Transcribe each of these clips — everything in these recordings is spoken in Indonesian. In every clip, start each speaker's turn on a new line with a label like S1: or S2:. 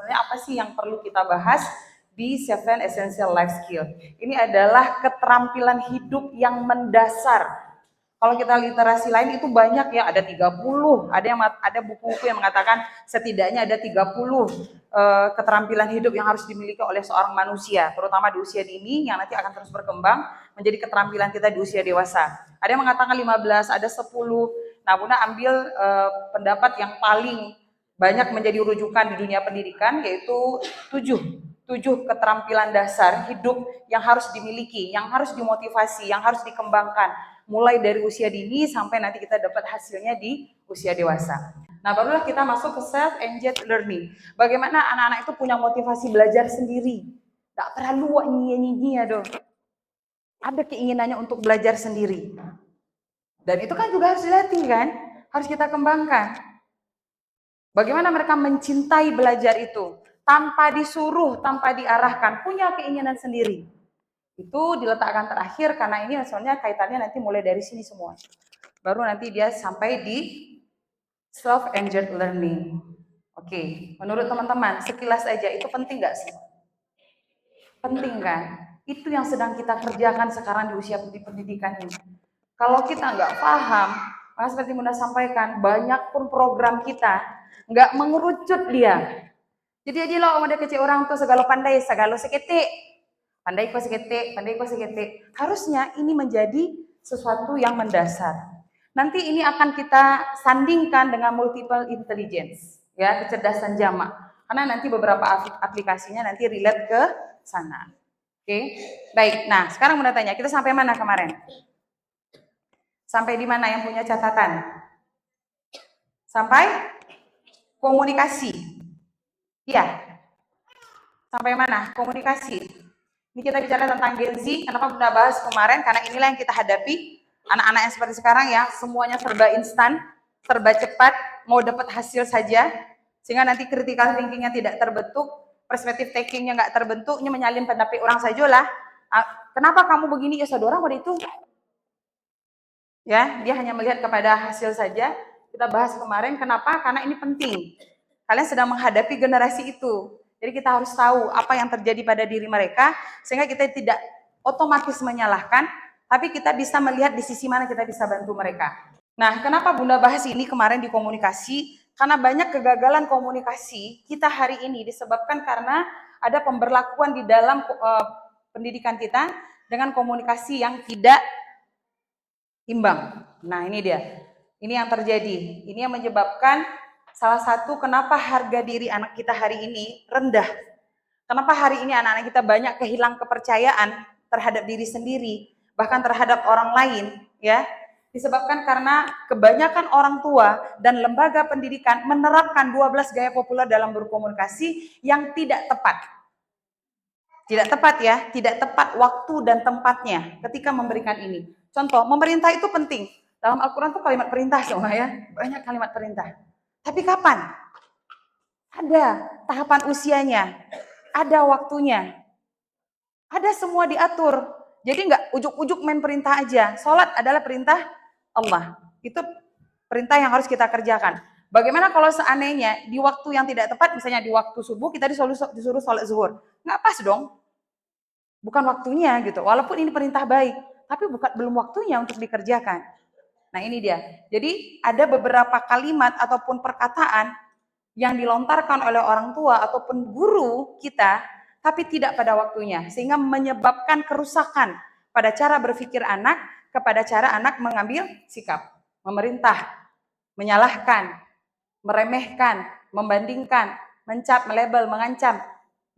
S1: sebenarnya apa sih yang perlu kita bahas di Seven Essential Life Skill. Ini adalah keterampilan hidup yang mendasar. Kalau kita literasi lain itu banyak ya, ada 30, ada buku-buku yang mengatakan setidaknya ada 30 keterampilan hidup yang harus dimiliki oleh seorang manusia, terutama di usia dini yang nanti akan terus berkembang menjadi keterampilan kita di usia dewasa. Ada yang mengatakan 15, ada 10. Nah, Bunda ambil pendapat yang paling banyak menjadi rujukan di dunia pendidikan, yaitu 7 keterampilan dasar hidup yang harus dimiliki, yang harus dimotivasi, yang harus dikembangkan mulai dari usia dini sampai nanti kita dapat hasilnya di usia dewasa. Nah, barulah kita masuk ke self-engaged learning. Bagaimana anak-anak itu punya motivasi belajar sendiri. Tak perlu nyinyir dong. Ada keinginannya untuk belajar sendiri. Dan itu kan juga harus dilatih kan? Harus kita kembangkan. Bagaimana mereka mencintai belajar itu tanpa disuruh, tanpa diarahkan, punya keinginan sendiri. Itu diletakkan terakhir karena ini soalnya kaitannya nanti mulai dari sini semua. Baru nanti dia sampai di self-engaged learning. Oke, menurut teman-teman sekilas aja itu penting nggak sih? Penting kan? Itu yang sedang kita kerjakan sekarang di usia pendidikan ini. Kalau kita nggak paham, maka seperti Bunda sampaikan, banyak pun program kita nggak mengerucut dia. Jadi aja lo ada kecil orang tuh segala pandai, segala seketik. Pandai ko sekete. Harusnya ini menjadi sesuatu yang mendasar. Nanti ini akan kita sandingkan dengan multiple intelligence, ya, kecerdasan jamak. Karena nanti beberapa aplikasinya nanti relate ke sana. Oke. Baik. Nah, sekarang mau tanya, kita sampai mana kemarin? Sampai di mana yang punya catatan? Sampai komunikasi. Iya. Sampai mana? Komunikasi. Ini kita bicara tentang Gen Z, kenapa Bunda bahas kemarin? Karena inilah yang kita hadapi, anak-anak yang seperti sekarang ya, semuanya serba instan, serba cepat, mau dapat hasil saja, sehingga nanti critical thinking-nya tidak terbentuk, perspektif taking-nya nggak terbentuk, ini menyalin pendapat orang saja lah. Kenapa kamu begini? Ya saudara pada itu. Ya, dia hanya melihat kepada hasil saja. Kita bahas kemarin, kenapa? Karena ini penting. Kalian sedang menghadapi generasi itu. Jadi kita harus tahu apa yang terjadi pada diri mereka, sehingga kita tidak otomatis menyalahkan, tapi kita bisa melihat di sisi mana kita bisa bantu mereka. Nah, kenapa Bunda bahas ini kemarin di komunikasi? Karena banyak kegagalan komunikasi kita hari ini disebabkan karena ada pemberlakuan di dalam pendidikan kita dengan komunikasi yang tidak imbang. Nah, ini dia. Ini yang terjadi. Ini yang menyebabkan salah satu kenapa harga diri anak kita hari ini rendah. Kenapa hari ini anak-anak kita banyak kehilangan kepercayaan terhadap diri sendiri, bahkan terhadap orang lain, ya. Disebabkan karena kebanyakan orang tua dan lembaga pendidikan menerapkan 12 gaya populer dalam berkomunikasi yang tidak tepat. Tidak tepat ya, tidak tepat waktu dan tempatnya ketika memberikan ini. Contoh, memerintah itu penting. Dalam Al-Quran itu kalimat perintah semua ya, banyak kalimat perintah. Tapi kapan? Ada tahapan usianya, ada waktunya, ada semua diatur. Jadi nggak ujuk-ujuk main perintah aja. Sholat adalah perintah Allah. Itu perintah yang harus kita kerjakan. Bagaimana kalau seandainya di waktu yang tidak tepat, misalnya di waktu subuh kita disuruh sholat zuhur, nggak pas dong. Bukan waktunya gitu. Walaupun ini perintah baik, tapi belum waktunya untuk dikerjakan. Nah ini dia. Jadi ada beberapa kalimat ataupun perkataan yang dilontarkan oleh orang tua ataupun guru kita, tapi tidak pada waktunya, sehingga menyebabkan kerusakan pada cara berpikir anak, kepada cara anak mengambil sikap, memerintah, menyalahkan, meremehkan, membandingkan, mencap, melabel, mengancam,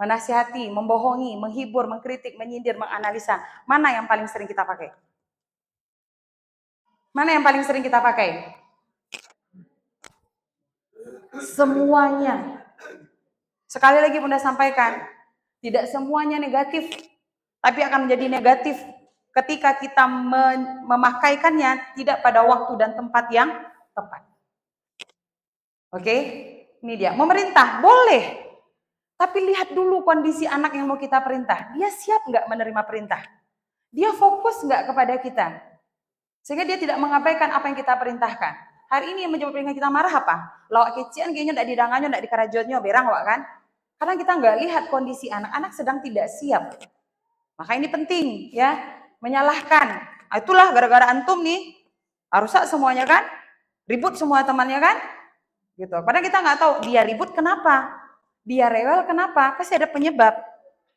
S1: menasihati, membohongi, menghibur, mengkritik, menyindir, menganalisa. Mana yang paling sering kita pakai? Mana yang paling sering kita pakai? Semuanya. Sekali lagi Bunda sampaikan, tidak semuanya negatif, tapi akan menjadi negatif ketika kita memakaikannya tidak pada waktu dan tempat yang tepat. Oke, ini dia. Memerintah boleh, tapi lihat dulu kondisi anak yang mau kita perintah. Dia siap nggak menerima perintah? Dia fokus nggak kepada kita? Sehingga dia tidak mengabaikan apa yang kita perintahkan. Hari ini yang menyebabkan kita marah apa? Lawak kecian kayaknya ndak didangannya, ndak dikarajonnya, berang wak kan? Karena kita nggak lihat kondisi anak-anak sedang tidak siap. Maka ini penting ya, menyalahkan. Nah, itulah gara-gara antum nih, rusak semuanya kan, ribut semua temannya kan, gitu. Padahal kita nggak tahu dia ribut kenapa, dia rewel kenapa, pasti ada penyebab.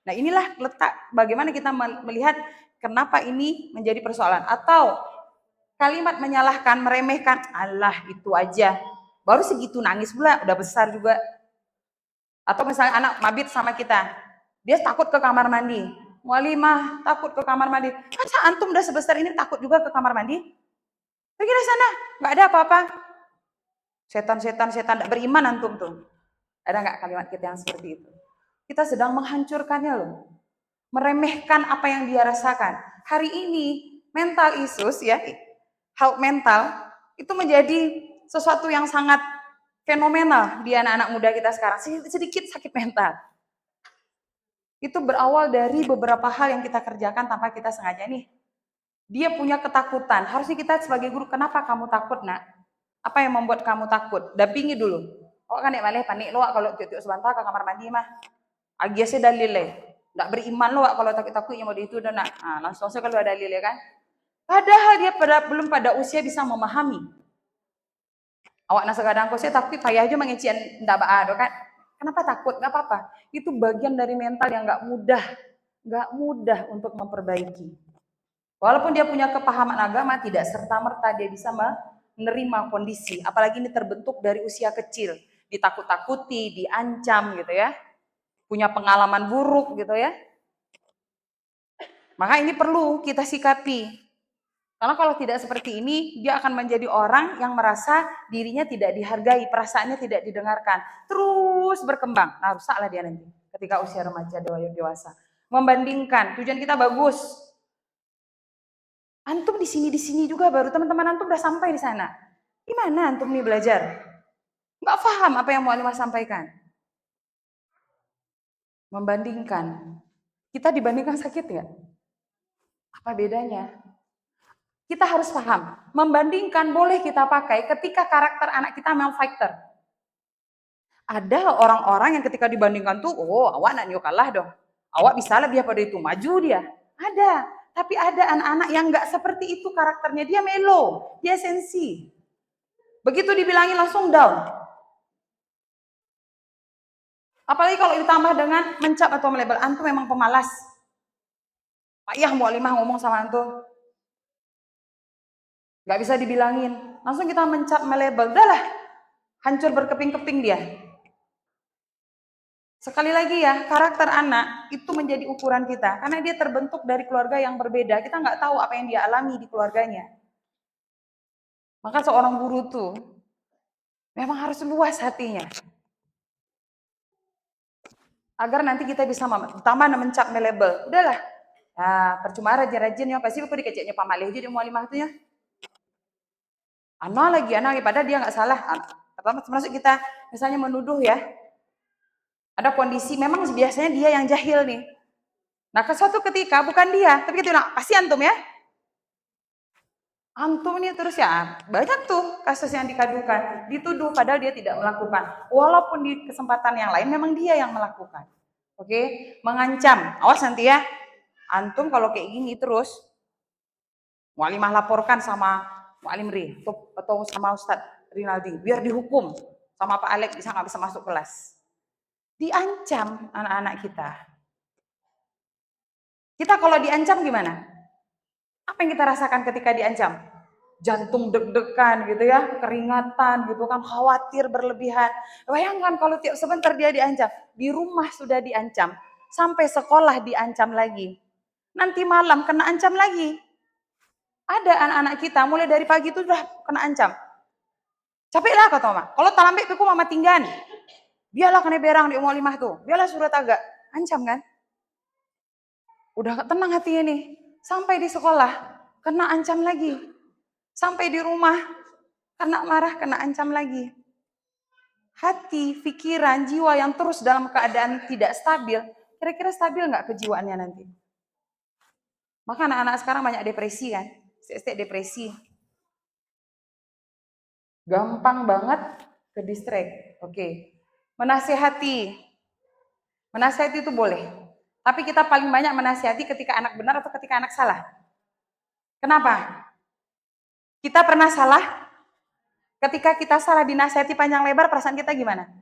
S1: Nah inilah letak bagaimana kita melihat kenapa ini menjadi persoalan. Atau kalimat menyalahkan, meremehkan, Allah itu aja, baru segitu nangis pula, udah besar juga. Atau misalnya anak mabit sama kita, dia takut ke kamar mandi. Walimah takut ke kamar mandi. Masa antum udah sebesar ini takut juga ke kamar mandi? Pergi dari sana, nggak ada apa-apa. Setan, tidak beriman antum tuh. Ada nggak kalimat kita yang seperti itu? Kita sedang menghancurkannya loh. Meremehkan apa yang dia rasakan. Hari ini mental issues ya, health mental itu menjadi sesuatu yang sangat fenomenal di anak-anak muda kita sekarang. Sedikit sakit mental. Itu berawal dari beberapa hal yang kita kerjakan tanpa kita sengaja nih. Dia punya ketakutan. Harusnya kita sebagai guru, kenapa kamu takut nak? Apa yang membuat kamu takut? Dampingi dulu. Oh kan malih panik lo kalau tiuk-tiuk sebentar ke kamar mandi mah. Agiasnya dalile. Nggak beriman lo kalau takut-takut yang mau itu dan nak. Nah, langsung saja kalau ada dalil ya kan. Padahal dia belum pada usia bisa memahami. Awak nasa kadang kau saya tapi payah aja mengecian ndak ada kan. Kenapa takut? Nggak apa-apa. Itu bagian dari mental yang nggak mudah untuk memperbaiki. Walaupun dia punya kepahaman agama, tidak serta-merta dia bisa menerima kondisi. Apalagi ini terbentuk dari usia kecil. Ditakut-takuti, diancam gitu ya. Punya pengalaman buruk gitu ya. Maka ini perlu kita sikapi. Karena kalau tidak seperti ini, dia akan menjadi orang yang merasa dirinya tidak dihargai, perasaannya tidak didengarkan. Terus berkembang. Nah, rusaklah dia nanti ketika usia remaja, dewasa. Membandingkan, tujuan kita bagus. Antum di sini juga baru teman-teman antum udah sampai di sana. Gimana antum nih belajar? Nggak paham apa yang mualimah sampaikan. Membandingkan. Kita dibandingkan sakit ya? Apa bedanya? Kita harus paham. Membandingkan boleh kita pakai ketika karakter anak kita memang fighter. Ada orang-orang yang ketika dibandingkan tuh, oh awak nak kalah dong. Awak bisa lebih pada itu, maju dia. Ada. Tapi ada anak-anak yang nggak seperti itu karakternya. Dia melo, dia sensi. Begitu dibilangin langsung down. Apalagi kalau ditambah dengan mencap atau melebel. Antum memang pemalas. Payah mualimah ngomong sama antum. Gak bisa dibilangin. Langsung kita mencap melebel. Udahlah. Hancur berkeping-keping dia. Sekali lagi ya, karakter anak itu menjadi ukuran kita. Karena dia terbentuk dari keluarga yang berbeda. Kita nggak tahu apa yang dia alami di keluarganya. Maka seorang guru tuh memang harus luas hatinya. Agar nanti kita bisa tambah mencap melebel. Udahlah. Nah, percuma rajin-rajin ya. Pasti aku dikeceknya Pak Malih aja di mualimah tuh ya. Anak lagi, padahal dia nggak salah. Pertama termasuk kita misalnya menuduh ya. Ada kondisi memang biasanya dia yang jahil nih. Nah, ke suatu ketika bukan dia, tapi kita bilang, pasti antum ya. Antum ini terus ya, banyak tuh kasus yang dikadukan, dituduh padahal dia tidak melakukan. Walaupun di kesempatan yang lain memang dia yang melakukan. Oke, mengancam. Awas nanti ya. Antum kalau kayak gini terus, mualimah laporkan sama Mualim Ri atau sama Ustadz Rinaldi, biar dihukum sama Pak Alek bisa nggak bisa masuk kelas. Diancam anak-anak kita. Kita kalau diancam gimana? Apa yang kita rasakan ketika diancam? Jantung deg-degan gitu ya, keringatan gitu kan, khawatir berlebihan. Bayangkan kalau tiap sebentar dia diancam, di rumah sudah diancam, sampai sekolah diancam lagi. Nanti malam kena ancam lagi. Ada anak-anak kita mulai dari pagi itu sudah kena ancam. Capek lah kata mama. Kalau talambe piku mama tinggal. Biarlah kena berang di umur 5 tuh. Biarlah surat agak. Ancam kan? Udah tenang hatinya nih. Sampai di sekolah, kena ancam lagi. Sampai di rumah, kena marah, kena ancam lagi. Hati, pikiran, jiwa yang terus dalam keadaan tidak stabil, kira-kira stabil nggak kejiwaannya nanti? Maka anak-anak sekarang banyak depresi kan? Depresi. Gampang banget ke distract. Oke. Menasihati. Menasihati itu boleh. Tapi kita paling banyak menasihati ketika anak benar atau ketika anak salah. Kenapa? Kita pernah salah, ketika kita salah dinasihati panjang lebar, perasaan kita gimana?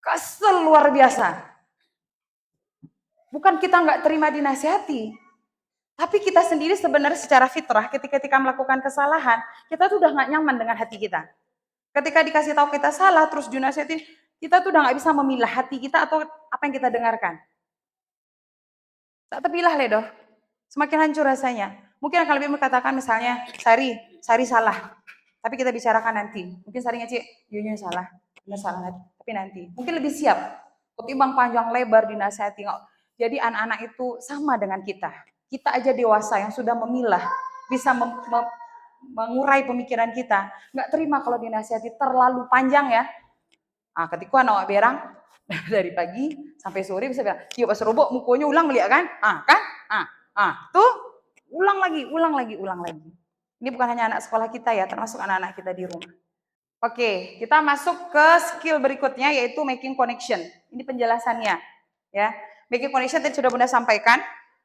S1: Kesel luar biasa. Bukan kita nggak terima dinasihati, tapi kita sendiri sebenarnya secara fitrah ketika kita melakukan kesalahan, kita tuh udah nggak nyaman dengan hati kita. Ketika dikasih tahu kita salah, terus dinasihati, kita tuh udah nggak bisa memilah hati kita atau apa yang kita dengarkan. Tak terpilah ledoh, semakin hancur rasanya. Mungkin akan lebih mengatakan misalnya, Sari salah, tapi kita bicarakan nanti. Mungkin Sari ngecek, Yunya salah, benar salah, tapi nanti. Mungkin lebih siap, ketimbang panjang lebar dinasihati. Jadi anak-anak itu sama dengan kita. Kita aja dewasa yang sudah memilah, bisa mengurai pemikiran kita. Nggak terima kalau dinasihati terlalu panjang ya. Ah, ketika anak berang dari pagi sampai sore bisa bilang, yuk pas robok mukonya ulang melihat kan? Kan? Tuh ulang lagi. Ini bukan hanya anak sekolah kita ya, termasuk anak-anak kita di rumah. Oke, kita masuk ke skill berikutnya yaitu making connection. Ini penjelasannya ya. Making connection tadi sudah Bunda sampaikan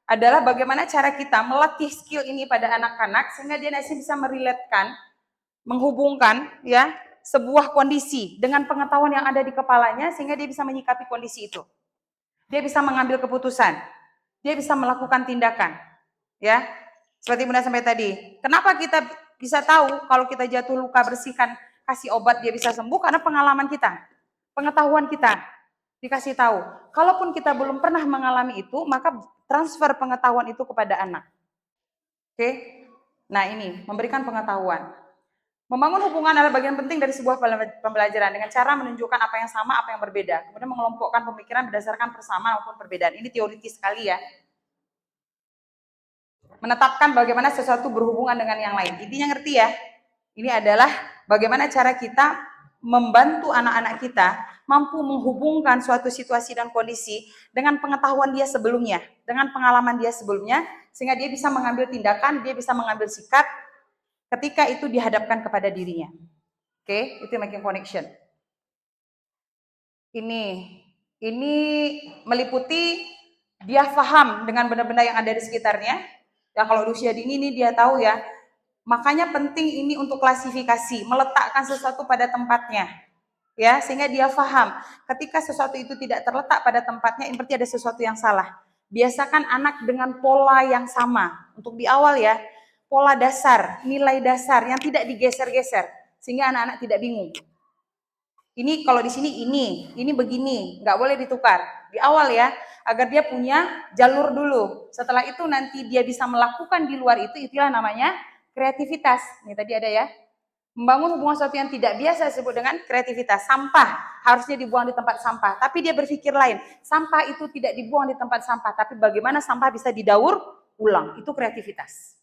S1: adalah bagaimana cara kita melatih skill ini pada anak-anak sehingga dia nanti bisa meriletkan, menghubungkan ya sebuah kondisi dengan pengetahuan yang ada di kepalanya sehingga dia bisa menyikapi kondisi itu. Dia bisa mengambil keputusan. Dia bisa melakukan tindakan. Ya. Seperti Bunda sampai tadi. Kenapa kita bisa tahu kalau kita jatuh luka bersihkan, kasih obat dia bisa sembuh? Karena pengalaman kita. Pengetahuan kita dikasih tahu. Kalaupun kita belum pernah mengalami itu, maka transfer pengetahuan itu kepada anak. Oke? Nah ini, memberikan pengetahuan. Membangun hubungan adalah bagian penting dari sebuah pembelajaran dengan cara menunjukkan apa yang sama, apa yang berbeda. Kemudian mengelompokkan pemikiran berdasarkan persamaan maupun perbedaan. Ini teoritis sekali ya. Menetapkan bagaimana sesuatu berhubungan dengan yang lain. Intinya ngerti ya? Ini adalah bagaimana cara kita membantu anak-anak kita mampu menghubungkan suatu situasi dan kondisi dengan pengetahuan dia sebelumnya, dengan pengalaman dia sebelumnya, sehingga dia bisa mengambil tindakan, dia bisa mengambil sikap ketika itu dihadapkan kepada dirinya. Oke, itu making connection. Ini meliputi dia paham dengan benda-benda yang ada di sekitarnya. Ya kalau usia dini ini dia tahu ya. Makanya penting ini untuk klasifikasi, meletakkan sesuatu pada tempatnya. Ya, sehingga dia paham ketika sesuatu itu tidak terletak pada tempatnya, ini berarti ada sesuatu yang salah. Biasakan anak dengan pola yang sama. Untuk di awal ya, pola dasar, nilai dasar yang tidak digeser-geser sehingga anak-anak tidak bingung. Ini kalau di sini ini begini, nggak boleh ditukar. Di awal ya, agar dia punya jalur dulu. Setelah itu nanti dia bisa melakukan di luar itu, itulah namanya kreativitas. Ini tadi ada ya. Membangun hubungan sesuatu yang tidak biasa disebut dengan kreativitas. Sampah harusnya dibuang di tempat sampah, tapi dia berpikir lain. Sampah itu tidak dibuang di tempat sampah, tapi bagaimana sampah bisa didaur ulang. Itu kreativitas.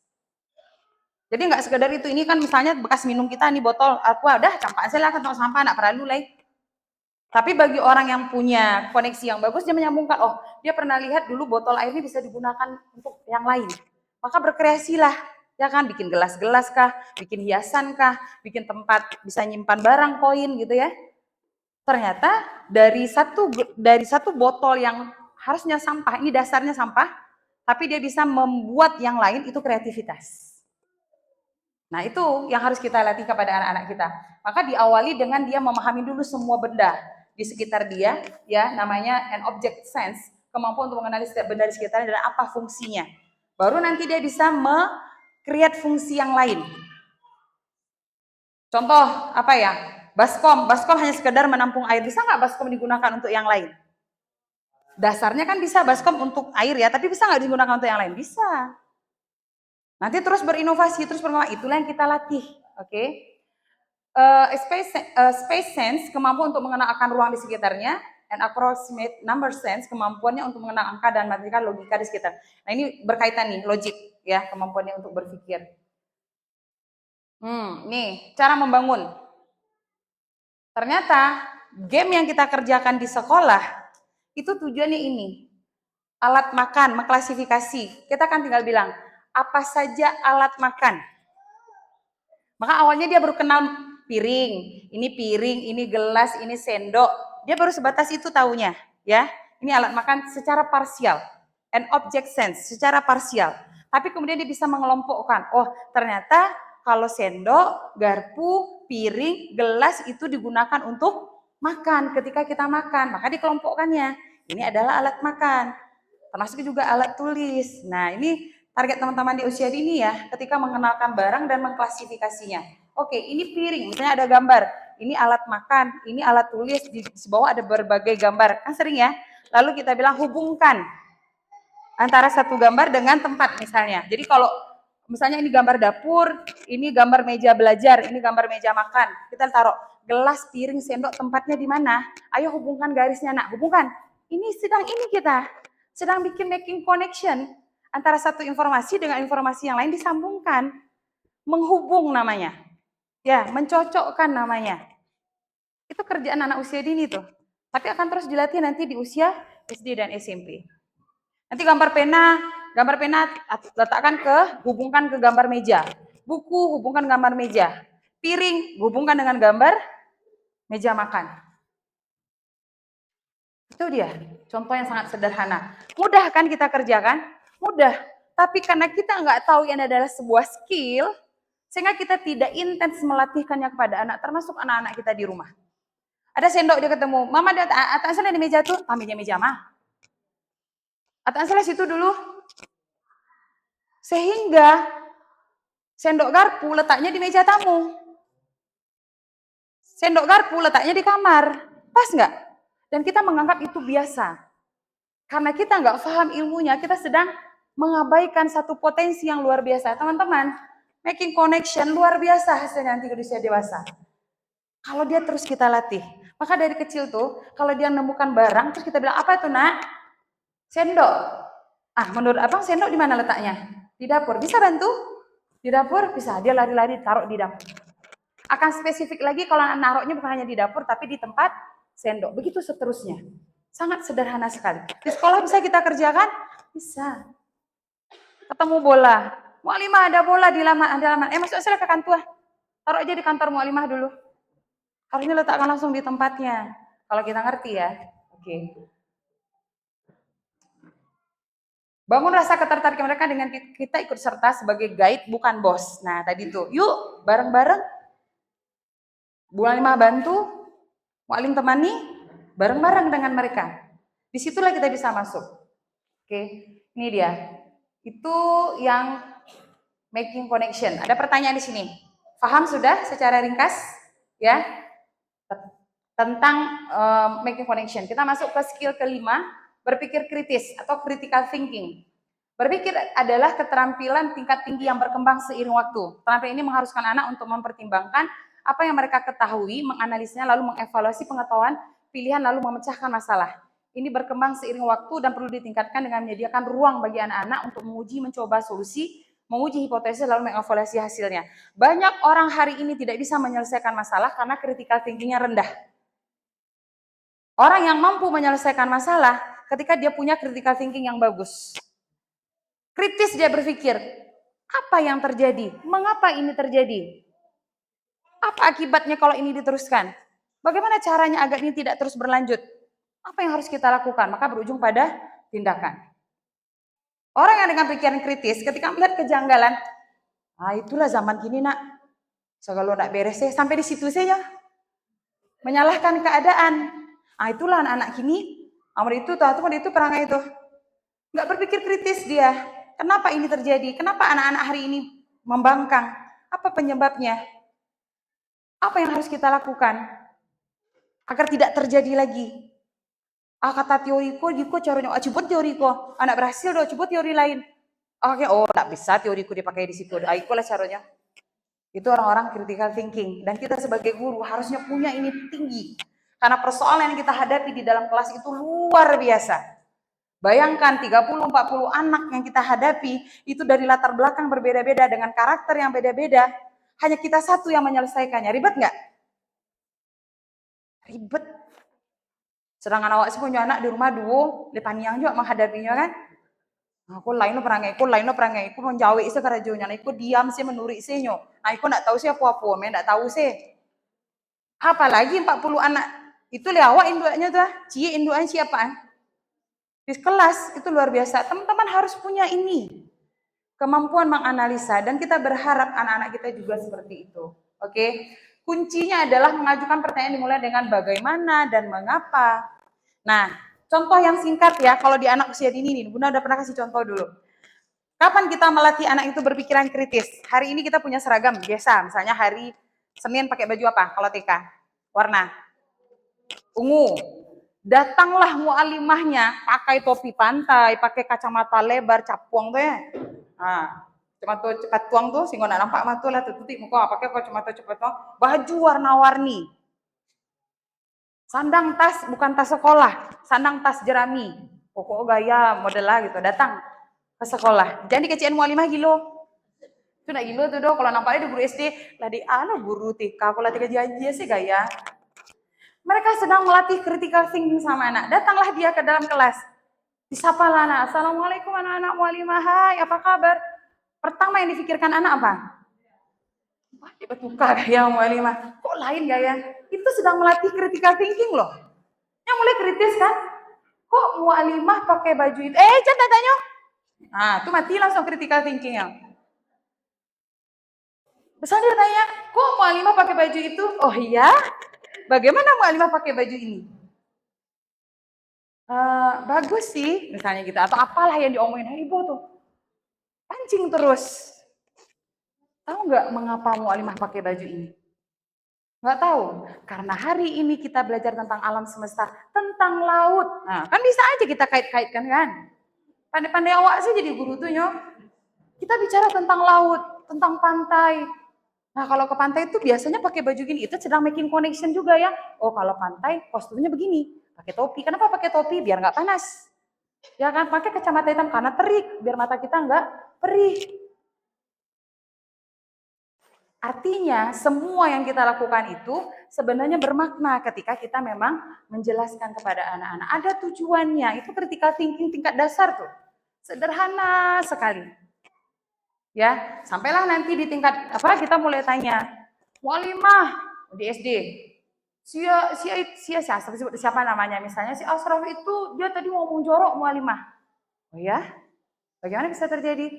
S1: Jadi nggak sekedar itu. Ini kan misalnya bekas minum kita nih botol aqua, udah campakkan saya lah ke tempat sampah, nggak perlu lagi. Tapi bagi orang yang punya koneksi yang bagus, dia menyambungkan, oh dia pernah lihat dulu botol air ini bisa digunakan untuk yang lain. Maka berkreasilah. Ya kan, bikin gelas-gelas kah, bikin hiasan kah, bikin tempat bisa nyimpan barang, koin gitu ya. Ternyata dari satu botol yang harusnya sampah, ini dasarnya sampah, tapi dia bisa membuat yang lain, itu kreativitas. Nah itu yang harus kita latih kepada anak-anak kita. Maka diawali dengan dia memahami dulu semua benda di sekitar dia, ya namanya an object sense, kemampuan untuk mengenali setiap benda di sekitarnya dan apa fungsinya. Baru nanti dia bisa create fungsi yang lain. Contoh apa ya? Baskom hanya sekedar menampung air. Bisa nggak baskom digunakan untuk yang lain? Dasarnya kan bisa baskom untuk air ya, tapi bisa nggak digunakan untuk yang lain? Bisa. Nanti terus berinovasi, terus berkembang. Itulah yang kita latih, oke? Space sense, kemampuan untuk mengenal akan ruang di sekitarnya, and approximate number sense, kemampuannya untuk mengenal angka dan matematika logika di sekitar. Nah ini berkaitan nih, logik ya, kemampuannya untuk berpikir. Nih, cara membangun. Ternyata game yang kita kerjakan di sekolah, itu tujuannya ini. Alat makan, mengklasifikasi. Kita kan tinggal bilang, apa saja alat makan. Maka awalnya dia baru kenal piring, ini gelas, ini sendok. dia baru sebatas itu taunya, ya. Ini alat makan secara parsial, an object sense, secara parsial. Tapi kemudian dia bisa mengelompokkan, oh ternyata kalau sendok, garpu, piring, gelas itu digunakan untuk makan ketika kita makan, maka dikelompokkannya. Ini adalah alat makan, termasuk juga alat tulis. Nah ini target teman-teman di usia dini ya, ketika mengenalkan barang dan mengklasifikasinya. Oke, ini piring, misalnya ada gambar, ini alat makan, ini alat tulis, di bawah ada berbagai gambar, kan sering ya. Lalu kita bilang hubungkan antara satu gambar dengan tempat misalnya. Jadi kalau misalnya ini gambar dapur, ini gambar meja belajar, ini gambar meja makan, kita taruh gelas, piring, sendok, tempatnya di mana? Ayo hubungkan garisnya nak, hubungkan. Ini kita sedang bikin making connection antara satu informasi dengan informasi yang lain disambungkan, menghubung namanya, ya mencocokkan namanya. Itu kerjaan anak usia dini tuh. Tapi akan terus dilatih nanti di usia SD dan SMP. Nanti gambar pena letakkan hubungkan ke gambar meja. Buku hubungkan gambar meja. Piring hubungkan dengan gambar meja makan. Itu dia, contoh yang sangat sederhana. Mudah kan kita kerjakan? Mudah. Tapi karena kita nggak tahu ini adalah sebuah skill, sehingga kita tidak intens melatihkannya kepada anak, termasuk anak-anak kita di rumah. Ada sendok dia ketemu, mama ada atasnya di meja tuh, ambilnya meja mah. Atasnya situ dulu. Sehingga sendok garpu letaknya di meja tamu. Sendok garpu letaknya di kamar. Pas nggak? Dan kita menganggap itu biasa. Karena kita nggak paham ilmunya, kita sedang mengabaikan satu potensi yang luar biasa. Teman-teman, making connection luar biasa hasilnya nanti ke usia dewasa. Kalau dia terus kita latih. Maka dari kecil tuh, kalau dia menemukan barang, terus kita bilang, apa itu nak? Sendok. Ah, menurut abang sendok di mana letaknya? Di dapur. Bisa bantu? Di dapur? Bisa. Dia lari-lari taruh di dapur. Akan spesifik lagi kalau naruhnya bukan hanya di dapur, tapi di tempat sendok. Begitu seterusnya. Sangat sederhana sekali. Di sekolah bisa kita kerjakan? Bisa. Ketemu bola. Mu'alimah ada bola di halaman. Masuk aja ke kantor. Taruh aja di kantor mu'alimah dulu. Harusnya letakkan langsung di tempatnya. Kalau kita ngerti ya. Oke. Bangun rasa ketertarikan mereka dengan kita ikut serta sebagai guide, bukan bos. Nah tadi tuh, yuk bareng-bareng. Bu Alimah bantu, Mu'alim temani, bareng-bareng dengan mereka. Disitulah kita bisa masuk. Oke, ini dia. Itu yang making connection. Ada pertanyaan di sini. Paham sudah secara ringkas? Ya, tentang making connection. Kita masuk ke skill kelima, berpikir kritis atau critical thinking. Berpikir adalah keterampilan tingkat tinggi yang berkembang seiring waktu. Keterampilan ini mengharuskan anak untuk mempertimbangkan apa yang mereka ketahui, menganalisnya, lalu mengevaluasi pengetahuan, pilihan, lalu memecahkan masalah. Ini berkembang seiring waktu dan perlu ditingkatkan dengan menyediakan ruang bagi anak-anak untuk menguji, mencoba solusi, menguji hipotesis, lalu mengevaluasi hasilnya. Banyak orang hari ini tidak bisa menyelesaikan masalah karena critical thinking-nya rendah. Orang yang mampu menyelesaikan masalah ketika dia punya critical thinking yang bagus. Kritis dia berpikir, apa yang terjadi? Mengapa ini terjadi? Apa akibatnya kalau ini diteruskan? Bagaimana caranya agar ini tidak terus berlanjut? Apa yang harus kita lakukan? Maka berujung pada tindakan. Orang yang dengan pikiran kritis ketika melihat kejanggalan, itulah zaman kini nak. Kalau nak beres sampai di situ saja. Menyalahkan keadaan. Itulah anak-anak kini, itu perangai itu. Nggak berpikir kritis dia. Kenapa ini terjadi? Kenapa anak-anak hari ini membangkang? Apa penyebabnya? Apa yang harus kita lakukan agar tidak terjadi lagi? Kata teoriku, caranya coba teoriku. Anak berhasil, coba teori lain. Oke, tak bisa teoriku dipakai di situ. Ikulah caranya. Itu orang-orang critical thinking. Dan kita sebagai guru harusnya punya ini tinggi. Karena persoalan yang kita hadapi di dalam kelas itu luar biasa. Bayangkan 30-40 anak yang kita hadapi itu dari latar belakang berbeda-beda dengan karakter yang beda-beda. Hanya kita satu yang menyelesaikannya. Ribet nggak? Ribet. Sedangkan awak sih punya anak di rumah dua, lepaniang juga menghadapinya kan. Aku lain lo perangai, aku menjauhi sih kerajunya, aku diam sih menuri sih nyo. Aku nggak tahu sih apa-apa, nggak tahu sih. Apalagi 40 anak Itu lewat induannya tuh, cie induan siapaan? Di kelas itu luar biasa. Teman-teman harus punya ini kemampuan menganalisa dan kita berharap anak-anak kita juga seperti itu. Oke? Kuncinya adalah mengajukan pertanyaan dimulai dengan bagaimana dan mengapa. Nah, contoh yang singkat ya, kalau di anak usia dini nih, Bunda udah pernah kasih contoh dulu. Kapan kita melatih anak itu berpikiran kritis? Hari ini kita punya seragam biasa, misalnya hari Senin pakai baju apa? Kalau TK, warna ungu. Datanglah mualimahnya pakai topi pantai, pakai kacamata lebar, capuang tuh ya. Nah, kacamata cepat tuang tuh sehingga nggak nampak matu lah tutup muka, pakai kacamata cepat tuang, baju warna-warni. Sandang tas bukan tas sekolah, sandang tas jerami. Pokok gaya model lah gitu, datang ke sekolah. Jangan dikeciin mualimah gilo. Itu nak gilo tuh do, kalau nampaknya di guru SD, lah di guru TK, kalau TK janji sih gaya. Mereka sedang melatih critical thinking sama anak. Datanglah dia ke dalam kelas. Disapa lah anak. Assalamualaikum anak-anak mualimah. Hai, apa kabar? Pertama yang difikirkan anak apa? Wah, dia bertukar gaya mualimah. Kok lain gaya? Itu sedang melatih critical thinking loh. Yang mulai kritis kan? Kok mualimah pakai baju itu? Jangan tanya. Nah, itu mati langsung critical thinkingnya. Misalnya dia tanya, kok mualimah pakai baju itu? Oh iya, bagaimana mualimah pakai baju ini? Bagus sih, misalnya gitu. Atau apalah yang diomongin ibu tuh. Pancing terus. Tahu nggak mengapa mualimah pakai baju ini? Nggak tahu. Karena hari ini kita belajar tentang alam semesta, tentang laut. Nah, kan bisa aja kita kait-kaitkan kan? Pandai-pandai awak sih jadi guru tuh nyo. Kita bicara tentang laut, tentang pantai. Nah, kalau ke pantai itu biasanya pakai baju gini, itu sedang making connection juga ya. Oh, kalau pantai kostumnya begini, pakai topi. Kenapa pakai topi? Biar nggak panas. Ya kan, pakai kacamata hitam karena terik, biar mata kita nggak perih. Artinya, semua yang kita lakukan itu sebenarnya bermakna ketika kita memang menjelaskan kepada anak-anak. Ada tujuannya, itu critical thinking tingkat dasar tuh. Sederhana sekali. Ya, sampailah nanti di tingkat apa kita mulai tanya, mualimah di SD. Siapa namanya? Misalnya si Asraf itu dia tadi ngomong jorok mualimah. Oh ya? Bagaimana bisa terjadi?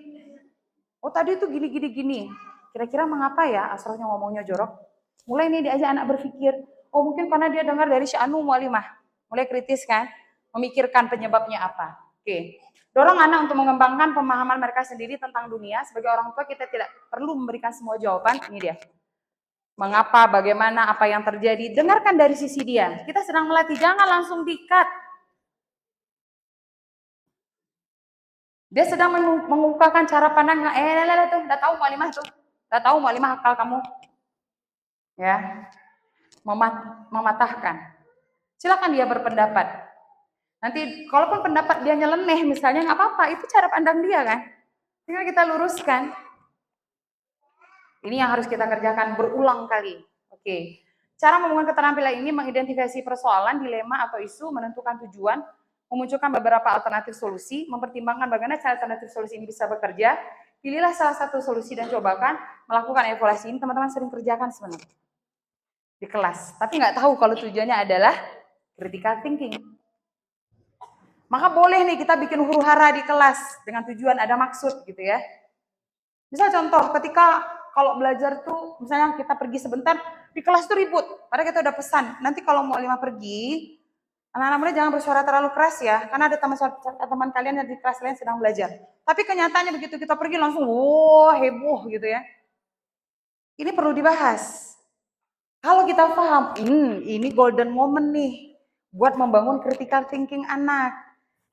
S1: Oh tadi itu gini. Kira-kira mengapa ya Asrafnya ngomongnya jorok? Mulai nih diajak anak berpikir. Oh mungkin karena dia dengar dari si Anu mualimah. Mulai kritis kan? Memikirkan penyebabnya apa. Oke. Dorong anak untuk mengembangkan pemahaman mereka sendiri tentang dunia. Sebagai orang tua kita tidak perlu memberikan semua jawaban. Ini dia. Mengapa, bagaimana, apa yang terjadi. Dengarkan dari sisi dia. Kita sedang melatih, jangan langsung di-cut. Dia sedang mengukakan cara pandang. Tuh, udah tahu mualimah tuh. Udah tahu mualimah akal kamu. Ya. Mematahkan. Silakan dia berpendapat. Nanti kalaupun pendapat dia nyeleneh misalnya nggak apa-apa, itu cara pandang dia kan. Tinggal kita luruskan. Ini yang harus kita kerjakan berulang kali. Oke. Cara membangun keterampilan ini mengidentifikasi persoalan, dilema atau isu, menentukan tujuan, memunculkan beberapa alternatif solusi, mempertimbangkan bagaimana cara alternatif solusi ini bisa bekerja. Pilihlah salah satu solusi dan cobakan melakukan evaluasi. Ini teman-teman sering kerjakan sebenarnya di kelas, tapi nggak tahu kalau tujuannya adalah critical thinking. Maka boleh nih kita bikin huru hara di kelas dengan tujuan ada maksud gitu ya. Misal contoh ketika kalau belajar tuh misalnya kita pergi sebentar di kelas tuh ribut, padahal kita udah pesan nanti kalau mau lima pergi anak-anak muda jangan bersuara terlalu keras ya, karena ada teman kalian yang di kelas lain sedang belajar. Tapi kenyataannya begitu kita pergi langsung heboh gitu ya. Ini perlu dibahas. Kalau kita paham, ini golden moment nih buat membangun critical thinking anak.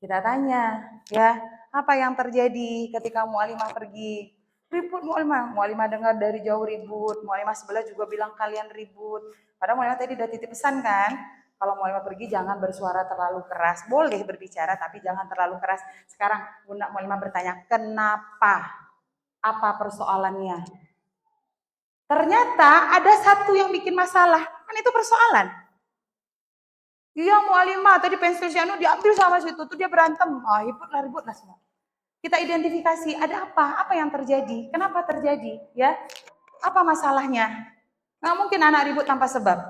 S1: Kita tanya, ya, apa yang terjadi ketika mualimah pergi? Ribut mualimah dengar dari jauh ribut, mualimah sebelah juga bilang kalian ribut. Padahal mualimah tadi udah titip pesan kan, kalau mualimah pergi jangan bersuara terlalu keras. Boleh berbicara tapi jangan terlalu keras. Sekarang Bunda mualimah bertanya, kenapa? Apa persoalannya? Ternyata ada satu yang bikin masalah, kan itu persoalan. Iya mualimah tadi pensil Syanu diambil sama situ, tuh dia berantem, ributlah semua. Kita identifikasi ada apa yang terjadi, kenapa terjadi, ya, apa masalahnya? Nggak mungkin anak ribut tanpa sebab.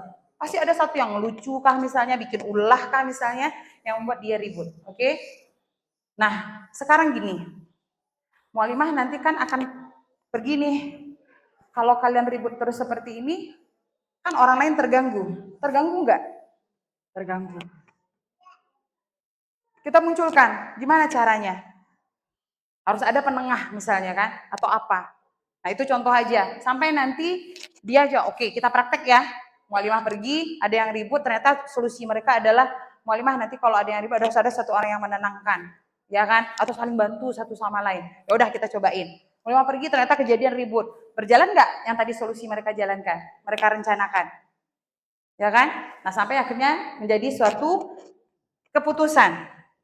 S1: Pasti ada satu yang lucu kah misalnya, bikin ulah kah misalnya, yang membuat dia ribut. Oke? Nah, sekarang gini. Mualimah nanti kan akan pergi nih. Kalau kalian ribut terus seperti ini, kan orang lain terganggu. Terganggu enggak? Terganggu. Kita munculkan, gimana caranya? Harus ada penengah misalnya kan, atau apa. Nah itu contoh aja, sampai nanti dia aja, oke kita praktek ya. Mualimah pergi, ada yang ribut, ternyata solusi mereka adalah, Mualimah nanti kalau ada yang ribut harus ada satu orang yang menenangkan. Ya kan? Atau saling bantu satu sama lain. Ya udah kita cobain. Mualimah pergi, ternyata kejadian ribut. Berjalan nggak yang tadi solusi mereka jalankan? Mereka rencanakan. Ya kan? Nah sampai akhirnya menjadi suatu keputusan,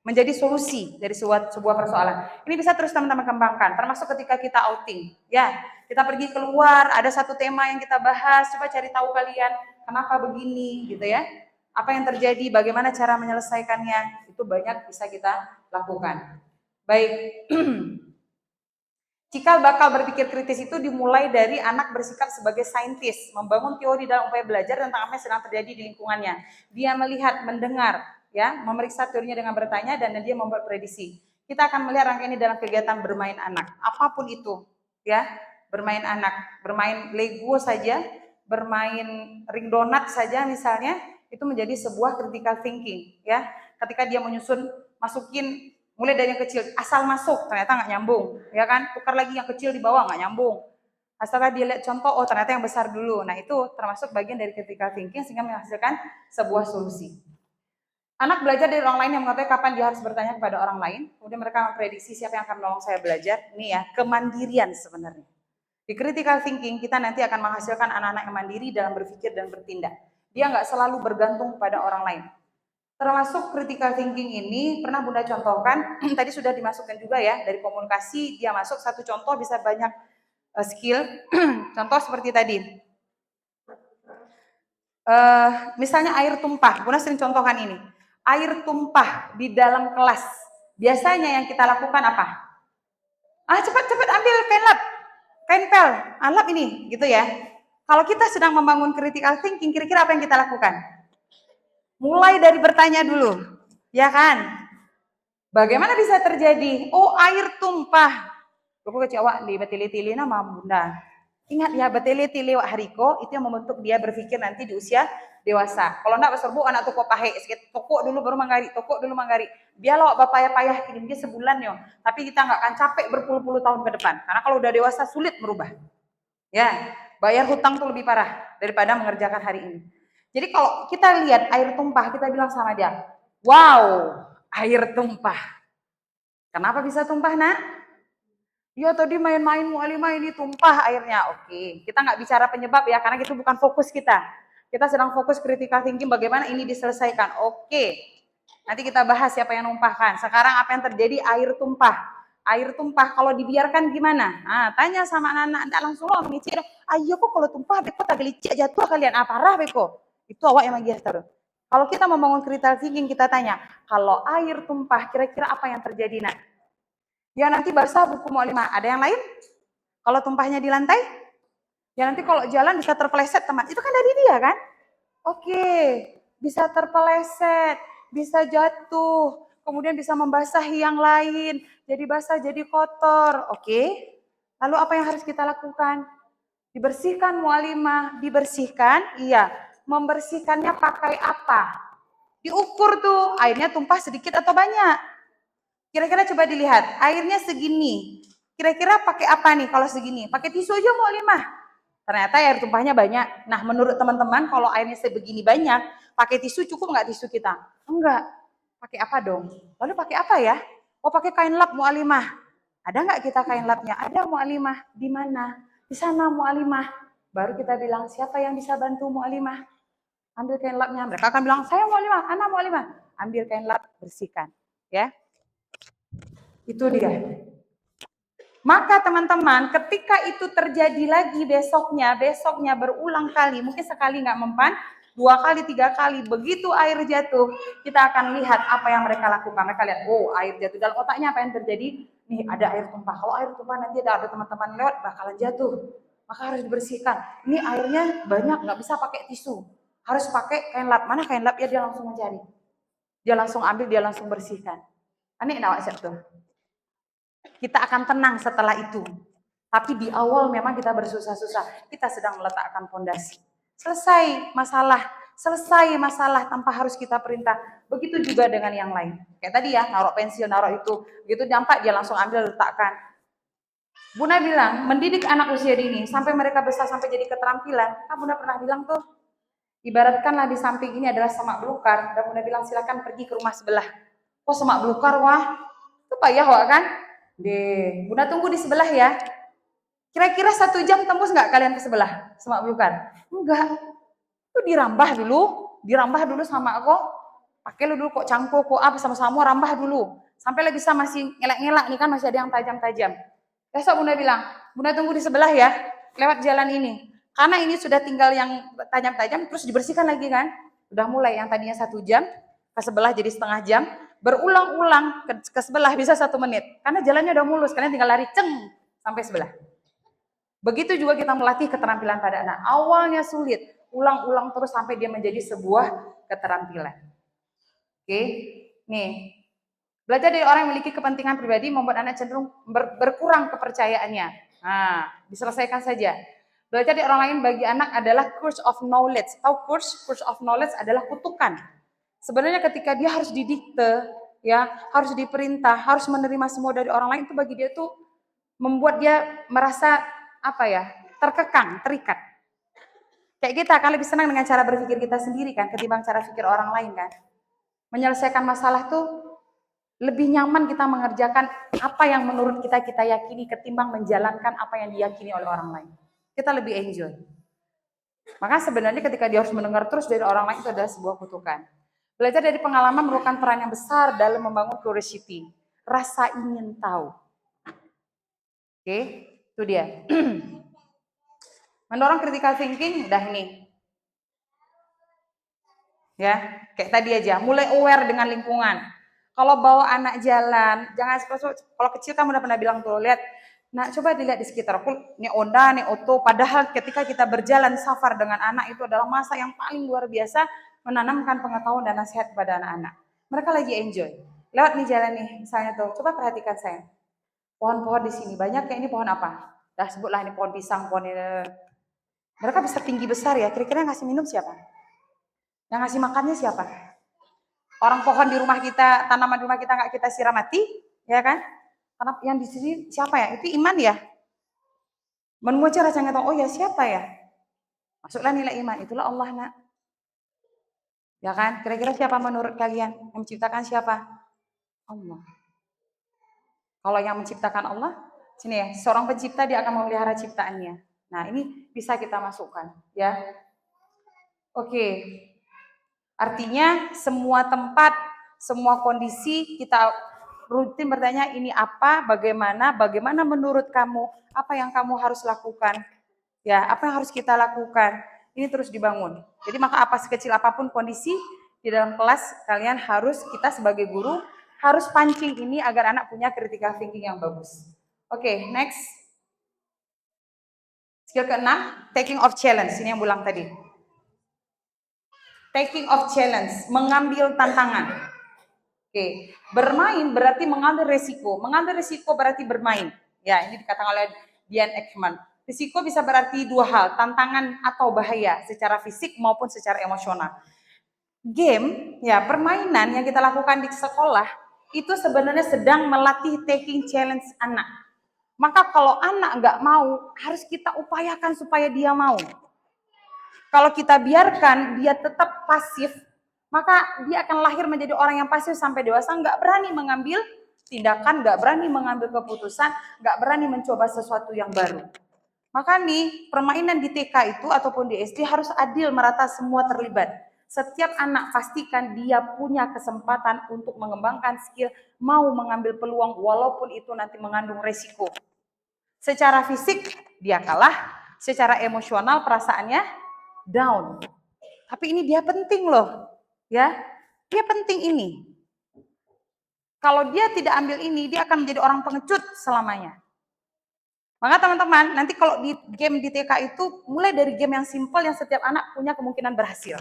S1: menjadi solusi dari sebuah persoalan. Ini bisa terus teman-teman kembangkan, termasuk ketika kita outing. Ya, kita pergi keluar, ada satu tema yang kita bahas, coba cari tahu kalian kenapa begini, gitu ya. Apa yang terjadi, bagaimana cara menyelesaikannya, itu banyak bisa kita lakukan. Baik, cikal bakal berpikir kritis itu dimulai dari anak bersikap sebagai saintis, membangun teori dalam upaya belajar tentang apa yang sedang terjadi di lingkungannya. Dia melihat, mendengar, ya, memeriksa teorinya dengan bertanya dan dia membuat prediksi. Kita akan melihat rangkaian ini dalam kegiatan bermain anak, apapun itu, ya, bermain anak, bermain Lego saja, bermain ring donat saja misalnya, itu menjadi sebuah critical thinking, ya. Ketika dia menyusun, masukin mulai dari yang kecil, asal masuk ternyata nggak nyambung, ya kan? Tukar lagi yang kecil di bawah nggak nyambung. Asalnya dia lihat contoh, oh ternyata yang besar dulu. Nah itu termasuk bagian dari critical thinking sehingga menghasilkan sebuah solusi. Anak belajar dari orang lain yang mengetahui kapan dia harus bertanya kepada orang lain. Kemudian mereka memprediksi siapa yang akan menolong saya belajar. Ini ya, kemandirian sebenarnya. Di critical thinking kita nanti akan menghasilkan anak-anak yang mandiri dalam berpikir dan bertindak. Dia nggak selalu bergantung pada orang lain. Termasuk critical thinking ini pernah Bunda contohkan, tadi sudah dimasukkan juga ya, dari komunikasi dia masuk satu contoh bisa banyak skill. Contoh seperti tadi. Misalnya air tumpah, Bunda sering contohkan ini. Air tumpah di dalam kelas. Biasanya yang kita lakukan apa? Cepat-cepat ambil kain lap, kain pel, lap ini, gitu ya. Kalau kita sedang membangun critical thinking, kira-kira apa yang kita lakukan? Mulai dari bertanya dulu, ya kan? Bagaimana bisa terjadi? Oh, air tumpah. Aku kecewa di betili-tili nama Bunda. Ingat ya, betili-tili wak hariko itu yang membentuk dia berpikir nanti di usia dewasa. Kalau enggak berserbu anak toko pahe, toko dulu baru manggari, toko dulu manggari. Biar lo bapak payah kirim dia sebulan yo. Tapi kita nggak akan capek berpuluh-puluh tahun ke depan. Karena kalau udah dewasa sulit merubah. Ya, bayar hutang tuh lebih parah daripada mengerjakan hari ini. Jadi kalau kita lihat air tumpah, kita bilang sama dia, wow, air tumpah. Kenapa bisa tumpah, nak? Ya tadi main-main Mualimah ini tumpah airnya. Oke, kita nggak bicara penyebab ya, karena itu bukan fokus kita. Kita sedang fokus critical thinking bagaimana ini diselesaikan. Oke, nanti kita bahas siapa yang numpahkan. Sekarang apa yang terjadi? Air tumpah. Air tumpah kalau dibiarkan gimana? Nah, tanya sama anak-anak, anda langsung lo mengicir. Ayo kok kalau tumpah, beko tak gelicik jatuh kalian. Parah beko. Itu awak yang lagi taruh. Kalau kita membangun critical thinking, kita tanya, kalau air tumpah, kira-kira apa yang terjadi, nak? Ya nanti basah buku Mualimah. Ada yang lain? Kalau tumpahnya di lantai? Ya nanti kalau jalan bisa terpeleset teman. Itu kan dari dia kan? Oke, bisa terpeleset, bisa jatuh, kemudian bisa membasahi yang lain, jadi basah, jadi kotor. Oke, lalu apa yang harus kita lakukan? Dibersihkan Mualimah, dibersihkan, iya. Membersihkannya pakai apa? Diukur tuh, airnya tumpah sedikit atau banyak. Kira-kira coba dilihat, airnya segini. Kira-kira pakai apa nih kalau segini? Pakai tisu aja Mualimah. Ternyata air tumpahnya banyak. Nah, menurut teman-teman kalau airnya sebegini banyak, pakai tisu cukup nggak tisu kita? Enggak. Pakai apa dong? Lalu pakai apa ya? Oh, pakai kain lap Mualimah. Ada nggak kita kain lapnya? Ada Mualimah. Di mana? Di sana Mualimah. Baru kita bilang, siapa yang bisa bantu Mualimah? Ambil kain lapnya. Mereka akan bilang, saya Mualimah, anak Mualimah. Ambil kain lap, bersihkan. Ya, itu dia. Maka teman-teman, ketika itu terjadi lagi besoknya berulang kali, mungkin sekali nggak mempan, 2 kali, 3 kali, begitu air jatuh, kita akan lihat apa yang mereka lakukan. Mereka lihat, oh air jatuh, dalam otaknya apa yang terjadi? Nih ada air tumpah, kalau air tumpah nanti ada teman-teman lewat, bakalan jatuh. Maka harus dibersihkan. Ini airnya banyak, nggak bisa pakai tisu. harus pakai kain lap. Mana kain lap? Ya dia langsung mencari. Dia langsung ambil, dia langsung bersihkan. Ini enak tuh. Kita akan tenang setelah itu. Tapi di awal memang kita bersusah-susah. Kita sedang meletakkan fondasi. Selesai masalah tanpa harus kita perintah. Begitu juga dengan yang lain. Kayak tadi ya, naruh pensil, naruh itu. Begitu dampak dia langsung ambil, letakkan. Bunda bilang, mendidik anak usia dini sampai mereka besar sampai jadi keterampilan. Bunda pernah bilang tuh, ibaratkanlah di samping ini adalah semak belukar. Dan Bunda bilang silakan pergi ke rumah sebelah. Kok semak belukar, wah? Itu payah wah kan? Bunda tunggu di sebelah ya. Kira-kira 1 jam tembus nggak kalian ke sebelah semak belukar? Enggak. Itu dirambah dulu sama aku. Pakai lu dulu kok cangkok, kok apa sama-sama rambah dulu. Sampai lah bisa masih ngelak-ngelak nih kan masih ada yang tajam-tajam. Besok Bunda bilang, Bunda tunggu di sebelah ya, lewat jalan ini. Karena ini sudah tinggal yang tajam-tajam, terus dibersihkan lagi kan. Udah mulai yang tadinya 1 jam, ke sebelah jadi setengah jam, berulang-ulang ke sebelah bisa 1 menit. Karena jalannya udah mulus, kalian tinggal lari ceng sampai sebelah. Begitu juga kita melatih keterampilan pada anak. Awalnya sulit, ulang-ulang terus sampai dia menjadi sebuah keterampilan. Oke, nih. Belajar dari orang yang memiliki kepentingan pribadi membuat anak cenderung berkurang kepercayaannya. Nah, diselesaikan saja. Belajar dari orang lain bagi anak adalah curse of knowledge. Tahu curse of knowledge adalah kutukan. Sebenarnya ketika dia harus didikte, ya, harus diperintah, harus menerima semua dari orang lain, itu bagi dia tuh membuat dia merasa apa ya? Terkekang, terikat. Kayak kita kan lebih senang dengan cara berpikir kita sendiri kan ketimbang cara pikir orang lain kan. Menyelesaikan masalah tuh lebih nyaman kita mengerjakan apa yang menurut kita yakini ketimbang menjalankan apa yang diyakini oleh orang lain. Kita lebih enjoy. Maka sebenarnya ketika dia harus mendengar terus dari orang lain itu adalah sebuah kutukan. Belajar dari pengalaman merupakan peran yang besar dalam membangun curiosity. Rasa ingin tahu. Oke, itu dia. Mendorong critical thinking, udah ini. Ya, kayak tadi aja, mulai aware dengan lingkungan. Kalau bawa anak jalan, jangan kalau kecil kamu udah pernah bilang tuh, lihat, nah coba dilihat di sekitar aku, nih Honda, nih Oto, padahal ketika kita berjalan safar dengan anak itu adalah masa yang paling luar biasa menanamkan pengetahuan dan nasihat kepada anak-anak. Mereka lagi enjoy. Lewat nih jalan nih, misalnya tuh, coba perhatikan saya. Pohon-pohon di sini banyak, kayak ini pohon apa? Dah sebutlah ini pohon pisang, pohon ini. Mereka bisa tinggi besar ya, kira-kira ngasih minum siapa? Yang ngasih makannya siapa? Orang pohon di rumah kita, tanaman di rumah kita nggak kita siram mati, ya kan? Karena yang di sini siapa ya? Itu iman ya. Menemukan rasanya tahu, oh ya siapa ya? Masuklah nilai iman, itulah Allah nak. Ya kan? Kira-kira siapa menurut kalian? Yang menciptakan siapa? Allah. Kalau yang menciptakan Allah, sini ya, seorang pencipta dia akan memelihara ciptaannya. Nah ini bisa kita masukkan, ya. Oke. Artinya semua tempat, semua kondisi kita rutin bertanya ini apa, bagaimana menurut kamu, apa yang kamu harus lakukan, ya apa yang harus kita lakukan, ini terus dibangun. Jadi maka apa sekecil apapun kondisi di dalam kelas kalian harus kita sebagai guru harus pancing ini agar anak punya critical thinking yang bagus. Oke, next. Skill ke-6, taking of challenge, ini yang ulang tadi. Taking of challenge, mengambil tantangan. Oke, bermain berarti mengambil resiko. Mengambil resiko berarti bermain. Ya, ini dikatakan oleh Dian Ekman. Risiko bisa berarti 2 hal, tantangan atau bahaya secara fisik maupun secara emosional. Game, ya permainan yang kita lakukan di sekolah itu sebenarnya sedang melatih taking challenge anak. Maka kalau anak nggak mau, harus kita upayakan supaya dia mau. Kalau kita biarkan dia tetap pasif, maka dia akan lahir menjadi orang yang pasif sampai dewasa, nggak berani mengambil tindakan, nggak berani mengambil keputusan, nggak berani mencoba sesuatu yang baru. Maka nih, permainan di TK itu ataupun di SD harus adil, merata, semua terlibat. Setiap anak pastikan dia punya kesempatan untuk mengembangkan skill, mau mengambil peluang walaupun itu nanti mengandung resiko. Secara fisik dia kalah, secara emosional perasaannya down. Tapi ini dia penting loh, ya. Dia penting ini. Kalau dia tidak ambil ini, dia akan menjadi orang pengecut selamanya. Maka teman-teman, nanti kalau di game di TK itu mulai dari game yang simple yang setiap anak punya kemungkinan berhasil.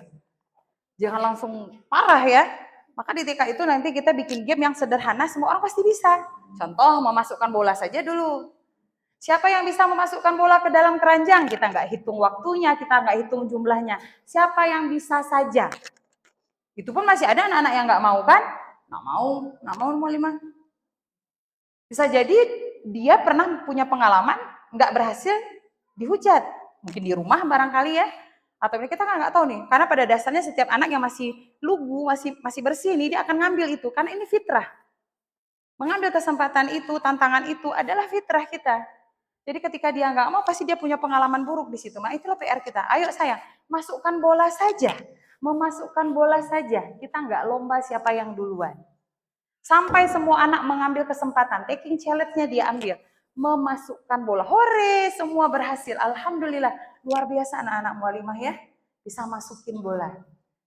S1: Jangan langsung parah ya. Maka di TK itu nanti kita bikin game yang sederhana, semua orang pasti bisa. Contoh, memasukkan bola saja dulu. Siapa yang bisa memasukkan bola ke dalam keranjang? Kita nggak hitung waktunya, kita nggak hitung jumlahnya. Siapa yang bisa saja? Itu pun masih ada anak-anak yang nggak mau kan? Nggak mau lima. Bisa jadi dia pernah punya pengalaman nggak berhasil dihujat, mungkin di rumah barangkali ya, atau kita kan nggak tahu nih, karena pada dasarnya setiap anak yang masih lugu, masih bersih nih, dia akan ngambil itu, karena ini fitrah. Mengambil kesempatan itu, tantangan itu adalah fitrah kita. Jadi ketika dia nggak mau, pasti dia punya pengalaman buruk di situ. Nah itulah PR kita. Ayo sayang, masukkan bola saja, memasukkan bola saja. Kita nggak lomba siapa yang duluan. Sampai semua anak mengambil kesempatan, taking challenge-nya dia ambil. Memasukkan bola. Hore, semua berhasil. Alhamdulillah, luar biasa anak-anak mualimah ya. Bisa masukin bola.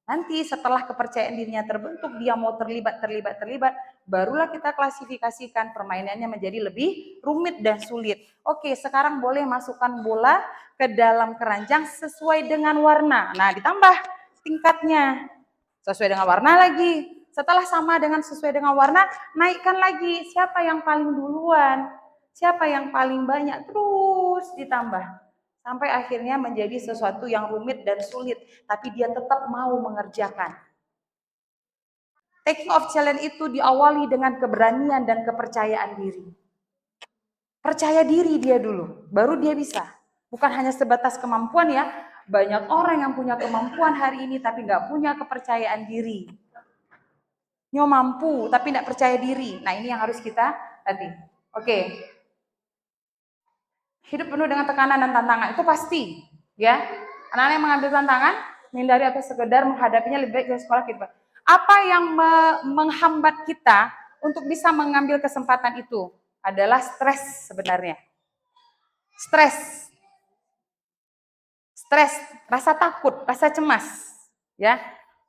S1: Nanti setelah kepercayaan dirinya terbentuk, dia mau terlibat, barulah kita klasifikasikan permainannya menjadi lebih rumit dan sulit. Oke, sekarang boleh masukkan bola ke dalam keranjang sesuai dengan warna. Nah, ditambah tingkatnya. Sesuai dengan warna lagi. Setelah sama dengan sesuai dengan warna, naikkan lagi. Siapa yang paling duluan? Siapa yang paling banyak? Terus ditambah. Sampai akhirnya menjadi sesuatu yang rumit dan sulit. Tapi dia tetap mau mengerjakan. Taking off challenge itu diawali dengan keberanian dan kepercayaan diri. Percaya diri dia dulu, baru dia bisa. Bukan hanya sebatas kemampuan ya. Banyak orang yang punya kemampuan hari ini tapi nggak punya kepercayaan diri. Nyo mampu tapi tidak percaya diri. Nah ini yang harus kita latih. Oke. Hidup penuh dengan tekanan dan tantangan itu pasti, ya. Anak-anak yang mengambil tantangan, menghindari atau sekedar menghadapinya lebih baik dari sekolah kita. Apa yang menghambat kita untuk bisa mengambil kesempatan itu adalah stres sebenarnya. Stres, rasa takut, rasa cemas, ya.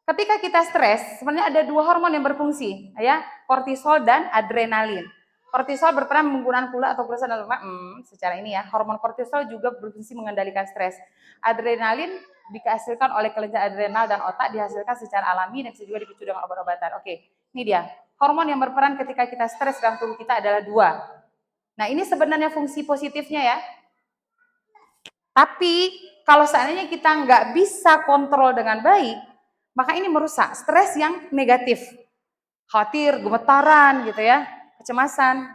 S1: Ketika kita stres, sebenarnya ada dua hormon yang berfungsi, ya, kortisol dan adrenalin. Kortisol berperan menggunakan gula atau glukosa dalam lemak. Secara ini ya, hormon kortisol juga berfungsi mengendalikan stres. Adrenalin dihasilkan oleh kelenjar adrenal dan otak, dihasilkan secara alami dan bisa juga dipicu dengan obat-obatan. Oke, ini dia. Hormon yang berperan ketika kita stres dalam tubuh kita adalah dua. Nah, ini sebenarnya fungsi positifnya ya. Tapi kalau seandainya kita nggak bisa kontrol dengan baik, maka ini merusak stres yang negatif. Khawatir, gemetaran gitu ya, kecemasan.